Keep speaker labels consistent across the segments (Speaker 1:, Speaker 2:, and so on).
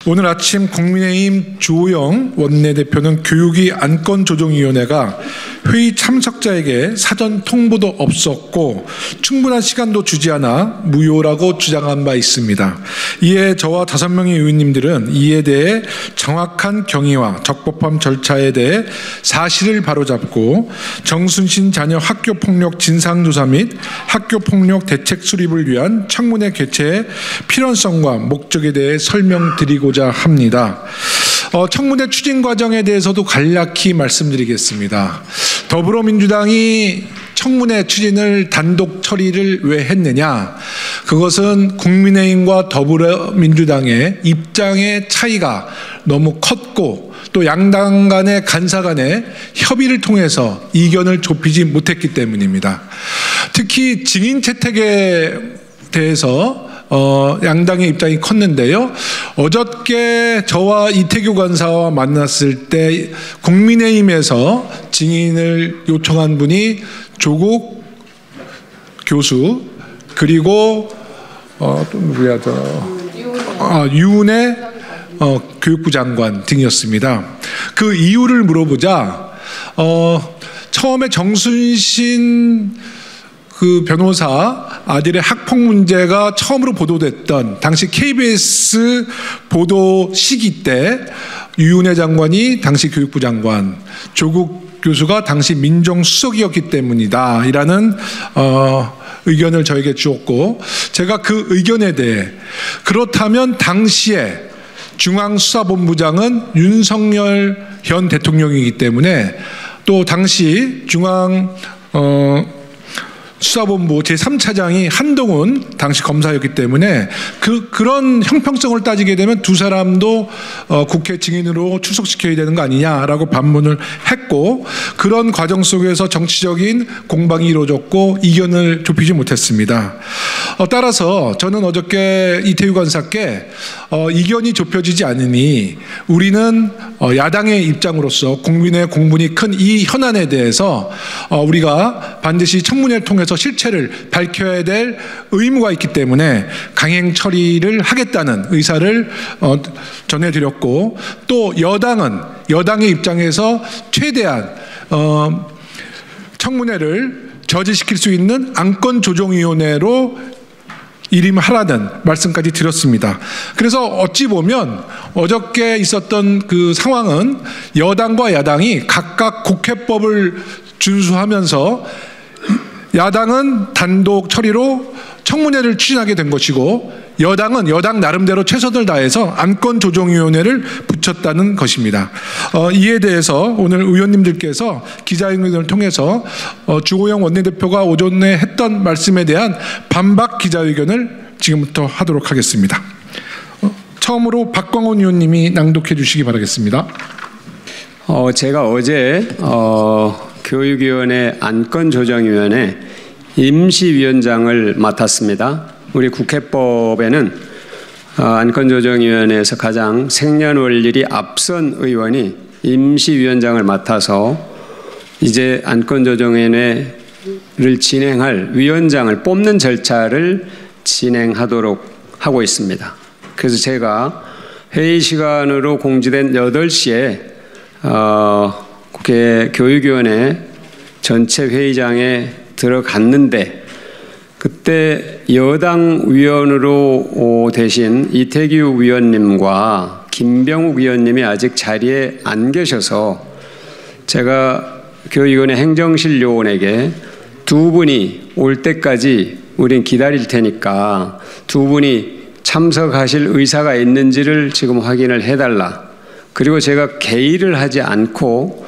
Speaker 1: 오늘 아침 국민의힘 주호영 원내대표는 교육위 안건조정위원회가 회의 참석자에게 사전 통보도 없었고 충분한 시간도 주지 않아 무효라고 주장한 바 있습니다. 이에 저와 5명의 의원님들은 이에 대해 정확한 경위와 적법함 절차에 대해 사실을 바로잡고 정순신 자녀 학교폭력 진상조사 및 학교폭력 대책 수립을 위한 청문회 개최의 필요성과 목적에 대해 설명드리고자 합니다. 청문회 추진 과정에 대해서도 간략히 말씀드리겠습니다. 더불어민주당이 청문회 추진을 단독 처리를 왜 했느냐? 그것은 국민의힘과 더불어민주당의 입장의 차이가 너무 컸고 또 양당 간의 간사 간의 협의를 통해서 이견을 좁히지 못했기 때문입니다. 특히 증인 채택에 대해서 양당의 입장이 컸는데요. 어저께 저와 이태규 간사와 만났을 때 국민의힘에서 증인을 요청한 분이 조국 교수 그리고 또 누구야 유은혜 교육부 장관 등이었습니다. 그 이유를 물어보자 처음에 정순신 그 변호사 아들의 학폭 문제가 처음으로 보도됐던 당시 KBS 보도 시기 때 유은혜 장관이 당시 교육부 장관, 조국 교수가 당시 민정수석이었기 때문이다 이라는 의견을 저에게 주었고 제가 그 의견에 대해 그렇다면 당시에 중앙수사본부장은 윤석열 현 대통령이기 때문에 또 당시 수사본부 제3차장이 한동훈 당시 검사였기 때문에 그런 형평성을 따지게 되면 두 사람도 국회 증인으로 출석시켜야 되는 거 아니냐라고 반문을 했고 그런 과정 속에서 정치적인 공방이 이루어졌고 이견을 좁히지 못했습니다. 따라서 저는 어저께 이태규 간사께 이견이 좁혀지지 않으니 우리는 야당의 입장으로서 국민의 공분이 큰 이 현안에 대해서 우리가 반드시 청문회를 통해서 실체를 밝혀야 될 의무가 있기 때문에 강행 처리를 하겠다는 의사를 전해드렸고 또 여당의 입장에서 최대한 청문회를 저지시킬 수 있는 안건조정위원회로 일임하라는 말씀까지 드렸습니다. 그래서 어찌 보면 어저께 있었던 그 상황은 여당과 야당이 각각 국회법을 준수하면서 야당은 단독 처리로 청문회를 추진하게 된 것이고 여당은 여당 나름대로 최선을 다해서 안건조정위원회를 붙였다는 것입니다. 이에 대해서 오늘 의원님들께서 기자회견을 통해서 주호영 원내대표가 오전에 했던 말씀에 대한 반박 기자회견을 지금부터 하도록 하겠습니다. 처음으로 박광원 의원님이 낭독해 주시기 바라겠습니다.
Speaker 2: 제가 어제 교육위원회 안건조정위원회 임시위원장을 맡았습니다. 우리 국회법에는 안건조정위원회에서 가장 생년월일이 앞선 의원이 임시위원장을 맡아서 이제 안건조정위원회를 진행할 위원장을 뽑는 절차를 진행하도록 하고 있습니다. 그래서 제가 회의 시간으로 공지된 8시에 국회 교육위원회 전체 회의장에 들어갔는데 그때 여당 위원으로 되신 이태규 위원님과 김병욱 위원님이 아직 자리에 안 계셔서 제가 교육위원회 행정실 요원에게 두 분이 올 때까지 우린 기다릴 테니까 두 분이 참석하실 의사가 있는지를 지금 확인을 해달라. 그리고 제가 개의를 하지 않고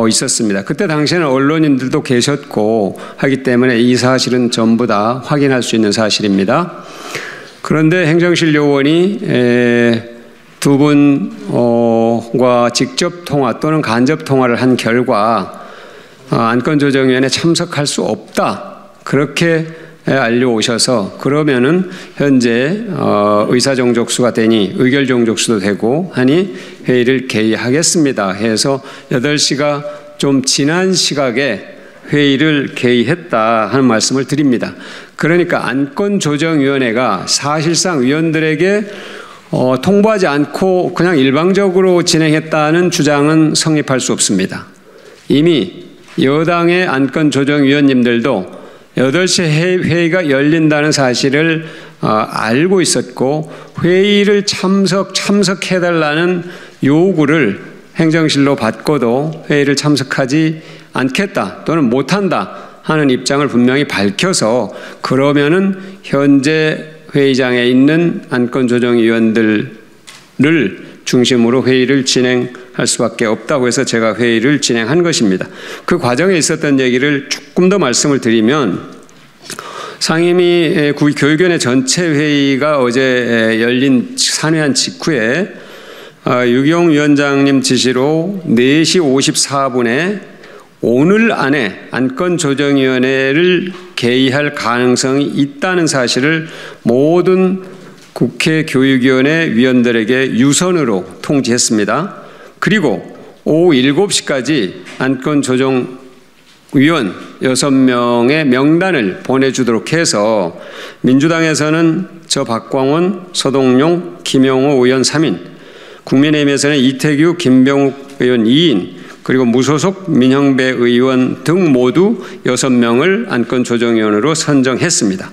Speaker 2: 있었습니다. 그때 당시에는 언론인들도 계셨고 하기 때문에 이 사실은 전부 다 확인할 수 있는 사실입니다. 그런데 행정실 요원이 두 분과 직접 통화 또는 간접 통화를 한 결과 안건조정위원회에 참석할 수 없다. 그렇게 알려오셔서 그러면은 현재 의사정족수가 되니 의결정족수도 되고 하니 회의를 개의하겠습니다 해서 8시가 좀 지난 시각에 회의를 개의했다 하는 말씀을 드립니다. 그러니까 안건조정위원회가 사실상 위원들에게 통보하지 않고 그냥 일방적으로 진행했다는 주장은 성립할 수 없습니다. 이미 여당의 안건조정위원님들도 8시 회의가 열린다는 사실을 알고 있었고 회의를 참석해달라는 요구를 행정실로 받고도 회의를 참석하지 않겠다 또는 못한다 하는 입장을 분명히 밝혀서 그러면은 현재 회의장에 있는 안건조정위원들을 중심으로 회의를 진행할 수밖에 없다고 해서 제가 회의를 진행한 것입니다. 그 과정에 있었던 얘기를 조금 더 말씀을 드리면 상임위 교육위원회 전체 회의가 어제 열린 산회한 직후에 유경 위원장님 지시로 4시 54분에 오늘 안에 안건조정위원회를 개의할 가능성이 있다는 사실을 모든 국회 교육위원회 위원들에게 유선으로 통지했습니다. 그리고 오후 7시까지 안건조정위원 6명의 명단을 보내주도록 해서 민주당에서는 저 박광원, 서동용, 김영호 의원 3인, 국민의힘에서는 이태규, 김병욱 의원 2인, 그리고 무소속 민형배 의원 등 모두 6명을 안건조정위원으로 선정했습니다.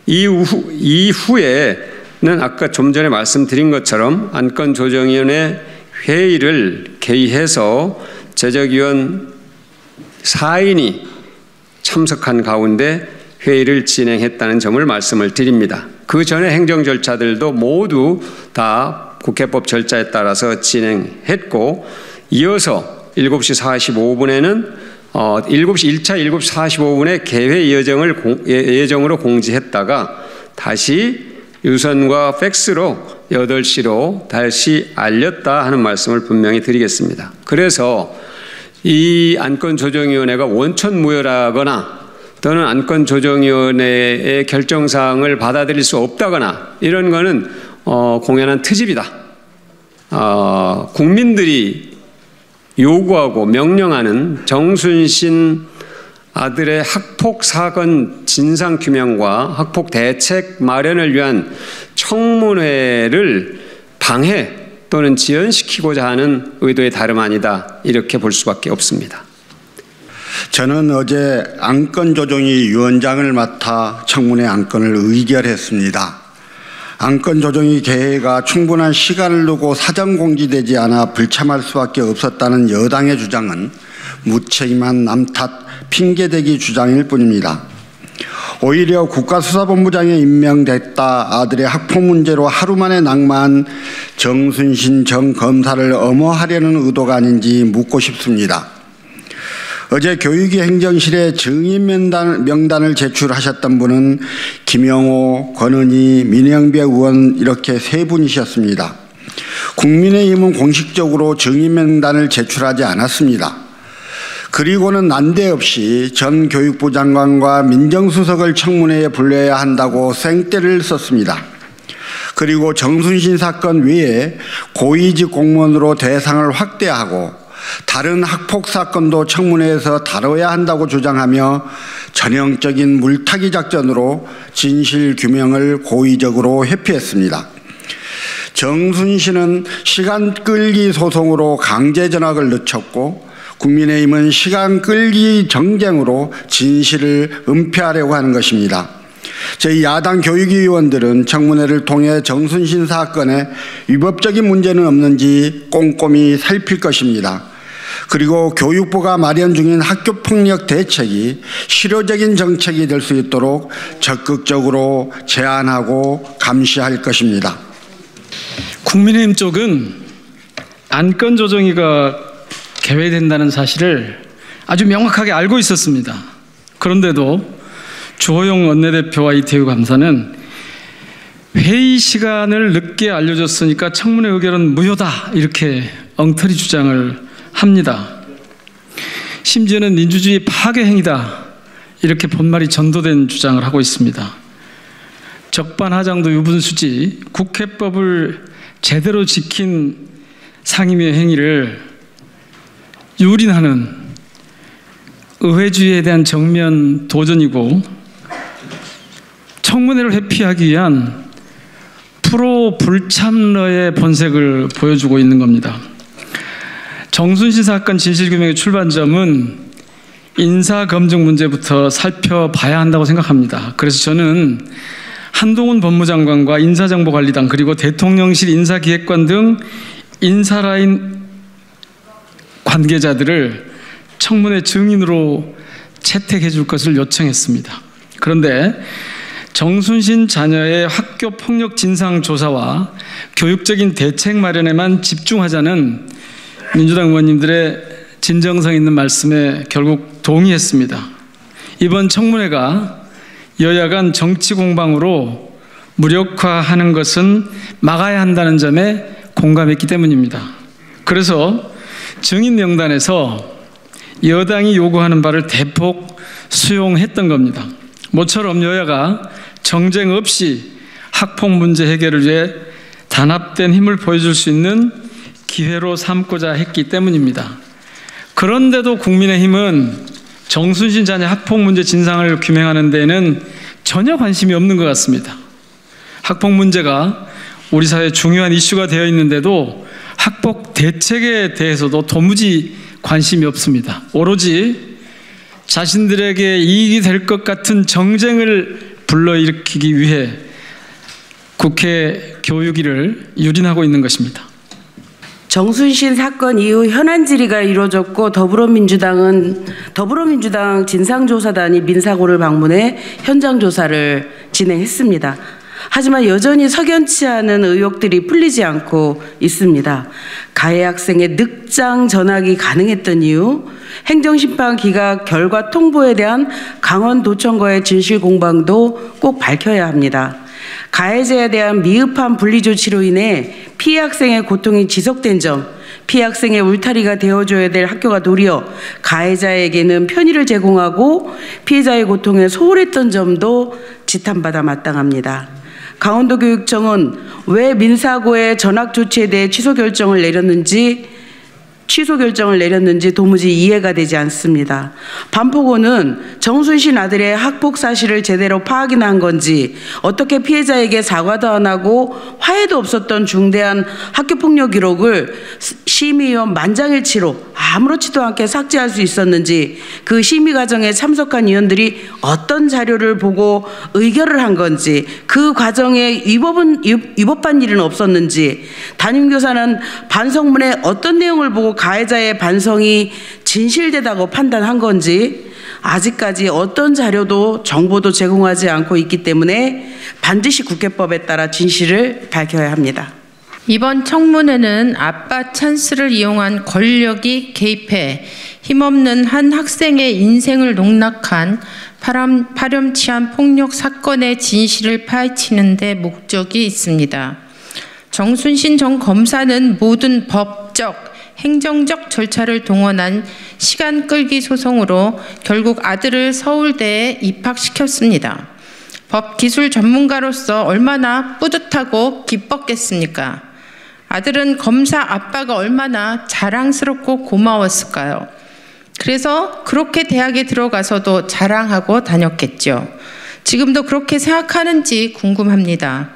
Speaker 2: 이후에는 아까 좀 전에 말씀드린 것처럼 안건조정위원회 회의를 개의해서 제적위원 4인이 참석한 가운데 회의를 진행했다는 점을 말씀을 드립니다. 그 전에 행정 절차들도 모두 다 국회법 절차에 따라서 진행했고 이어서 7시 45분에는 1차 7시 45분에 개회 예정으로 공지했다가 다시 유선과 팩스로 8시로 다시 알렸다 하는 말씀을 분명히 드리겠습니다. 그래서 이 안건조정위원회가 원천무효라거나 또는 안건조정위원회의 결정사항을 받아들일 수 없다거나 이런 거는 공연한 트집이다. 국민들이 요구하고 명령하는 정순신 아들의 학폭 사건 진상 규명과 학폭 대책 마련을 위한 청문회를 방해 또는 지연시키고자 하는 의도의 다름 아니다. 이렇게 볼 수밖에 없습니다.
Speaker 3: 저는 어제 안건조정위 위원장을 맡아 청문회 안건을 의결했습니다. 안건조정위 개회가 충분한 시간을 두고 사전 공지되지 않아 불참할 수밖에 없었다는 여당의 주장은 무책임한 남탓, 핑계대기 주장일 뿐입니다. 오히려 국가수사본부장에 임명됐다 아들의 학폭 문제로 하루 만에 낙마한 정순신 전 검사를 엄호하려는 의도가 아닌지 묻고 싶습니다. 어제 교육위 행정실에 증인 명단을 제출하셨던 분은 김영호, 권은희, 민영배 의원 이렇게 3분이셨습니다. 국민의힘은 공식적으로 증인 명단을 제출하지 않았습니다. 그리고는 난데없이 전 교육부 장관과 민정수석을 청문회에 불러야 한다고 생떼를 썼습니다. 그리고 정순신 사건 외에 고위직 공무원으로 대상을 확대하고 다른 학폭 사건도 청문회에서 다뤄야 한다고 주장하며 전형적인 물타기 작전으로 진실 규명을 고의적으로 회피했습니다. 정순신은 시간 끌기 소송으로 강제 전학을 늦췄고 국민의힘은 시간 끌기 정쟁으로 진실을 은폐하려고 하는 것입니다. 저희 야당 교육위 의원들은 청문회를 통해 정순신 사건에 위법적인 문제는 없는지 꼼꼼히 살필 것입니다. 그리고 교육부가 마련 중인 학교폭력 대책이 실효적인 정책이 될 수 있도록 적극적으로 제안하고 감시할 것입니다.
Speaker 4: 국민의힘 쪽은 안건조정위가 개회된다는 사실을 아주 명확하게 알고 있었습니다. 그런데도 주호영 원내대표와 이태규 감사는 회의 시간을 늦게 알려줬으니까 청문회 의결은 무효다 이렇게 엉터리 주장을 합니다. 심지어는 민주주의 파괴 행위다 이렇게 본말이 전도된 주장을 하고 있습니다. 적반하장도 유분수지 국회법을 제대로 지킨 상임위 행위를 유린하는 의회주의에 대한 정면 도전이고 청문회를 회피하기 위한 100% 불참러의 본색을 보여주고 있는 겁니다. 정순신 사건 진실규명의 출발점은 인사검증 문제부터 살펴봐야 한다고 생각합니다. 그래서 저는 한동훈 법무장관과 인사정보관리당 그리고 대통령실 인사기획관 등 인사라인 관계자들을 청문회 증인으로 채택해 줄 것을 요청했습니다. 그런데 정순신 자녀의 학교 폭력 진상 조사와 교육적인 대책 마련에만 집중하자는 민주당 의원님들의 진정성 있는 말씀에 결국 동의했습니다. 이번 청문회가 여야 간 정치 공방으로 무력화하는 것은 막아야 한다는 점에 공감했기 때문입니다. 그래서 증인 명단에서 여당이 요구하는 바를 대폭 수용했던 겁니다. 모처럼 여야가 정쟁 없이 학폭 문제 해결을 위해 단합된 힘을 보여줄 수 있는 기회로 삼고자 했기 때문입니다. 그런데도 국민의힘은 정순신 자녀 학폭 문제 진상을 규명하는 데에는 전혀 관심이 없는 것 같습니다. 학폭 문제가 우리 사회에 중요한 이슈가 되어 있는데도 학폭 대책에 대해서도 도무지 관심이 없습니다. 오로지 자신들에게 이익이 될 것 같은 정쟁을 불러일으키기 위해 국회 교육위를 유린하고 있는 것입니다.
Speaker 5: 정순신 사건 이후 현안 질의가 이루어졌고 더불어민주당 진상조사단이 민사고를 방문해 현장 조사를 진행했습니다. 하지만 여전히 석연치 않은 의혹들이 풀리지 않고 있습니다. 가해 학생의 늑장 전학이 가능했던 이유, 행정심판 기각 결과 통보에 대한 강원도청과의 진실 공방도 꼭 밝혀야 합니다. 가해자에 대한 미흡한 분리 조치로 인해 피해 학생의 고통이 지속된 점, 피해 학생의 울타리가 되어줘야 될 학교가 도리어 가해자에게는 편의를 제공하고 피해자의 고통에 소홀했던 점도 지탄받아 마땅합니다. 강원도교육청은 왜 민사고의 전학 조치에 대해 취소 결정을 내렸는지 도무지 이해가 되지 않습니다. 반포고는 정순신 아들의 학폭 사실을 제대로 파악이나 한 건지, 어떻게 피해자에게 사과도 안 하고 화해도 없었던 중대한 학교폭력 기록을 심의위원 만장일치로 아무렇지도 않게 삭제할 수 있었는지, 그 심의 과정에 참석한 위원들이 어떤 자료를 보고 의결을 한 건지, 그 과정에 위법한 일은 없었는지, 담임교사는 반성문에 어떤 내용을 보고 가해자의 반성이 진실되다고 판단한 건지 아직까지 어떤 자료도 정보도 제공하지 않고 있기 때문에 반드시 국회법에 따라 진실을 밝혀야 합니다.
Speaker 6: 이번 청문회는 아빠 찬스를 이용한 권력이 개입해 힘없는 한 학생의 인생을 농락한 파렴치한 폭력 사건의 진실을 파헤치는 데 목적이 있습니다. 정순신 전 검사는 모든 법적, 행정적 절차를 동원한 시간 끌기 소송으로 결국 아들을 서울대에 입학시켰습니다. 법기술 전문가로서 얼마나 뿌듯하고 기뻤겠습니까? 아들은 검사 아빠가 얼마나 자랑스럽고 고마웠을까요? 그래서 그렇게 대학에 들어가서도 자랑하고 다녔겠죠. 지금도 그렇게 생각하는지 궁금합니다.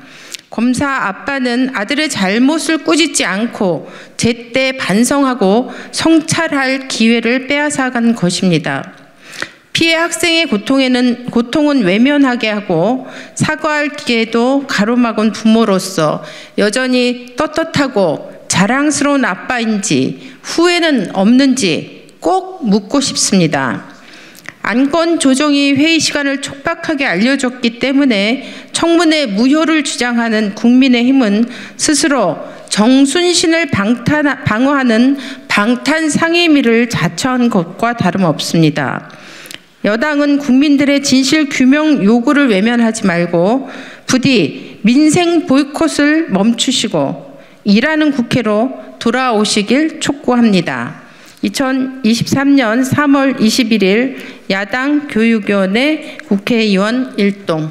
Speaker 6: 검사 아빠는 아들의 잘못을 꾸짖지 않고 제때 반성하고 성찰할 기회를 빼앗아간 것입니다. 피해 학생의 고통은 외면하게 하고 사과할 기회도 가로막은 부모로서 여전히 떳떳하고 자랑스러운 아빠인지 후회는 없는지 꼭 묻고 싶습니다. 안건 조정이 회의 시간을 촉박하게 알려줬기 때문에 청문회 무효를 주장하는 국민의힘은 스스로 정순신을 방어하는 방탄상의미를 자처한 것과 다름없습니다. 여당은 국민들의 진실 규명 요구를 외면하지 말고 부디 민생 보이콧을 멈추시고 일하는 국회로 돌아오시길 촉구합니다. 2023년 3월 21일 야당 교육위원회 국회의원 일동.